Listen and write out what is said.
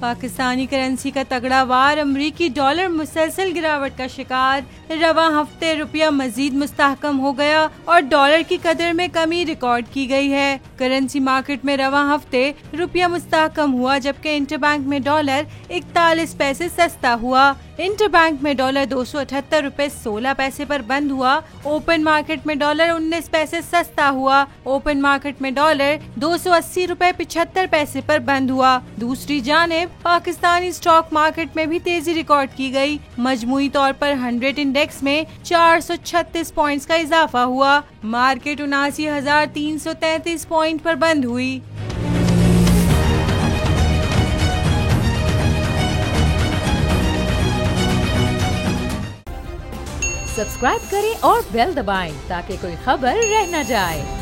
Pakistani currency का तगड़ा वार, अमरीकी डॉलर मुसलसल गिरावट का शिकार। रवां हफ्ते रुपया मजीद मुस्तहकम हो गया और डॉलर की कदर में कमी रिकॉर्ड की गई है। करेंसी मार्केट में रवां हफ्ते रुपया मुस्तहकम हुआ, जबकि इंटरबैंक में डॉलर 41 पैसे सस्ता हुआ। इंटरबैंक में डॉलर 278 रुपए 16 पैसे पर बंद हुआ। ओपन मार्केट में डॉलर 19 पैसे सस्ता हुआ। ओपन मार्केट में डॉलर 280 रुपए 75 पैसे पर बंद हुआ। दूसरी जानिब पाकिस्तानी स्टॉक मार्केट में भी तेजी रिकॉर्ड की गई। मजमूई तौर पर 100 इंडेक्स में 436 पॉइंट्स का इजाफा हुआ। मार्केट 79,333 पॉइंट पर बंद हुई। सब्सक्राइब करें और बेल दबाएं ताकि कोई खबर रह न जाए।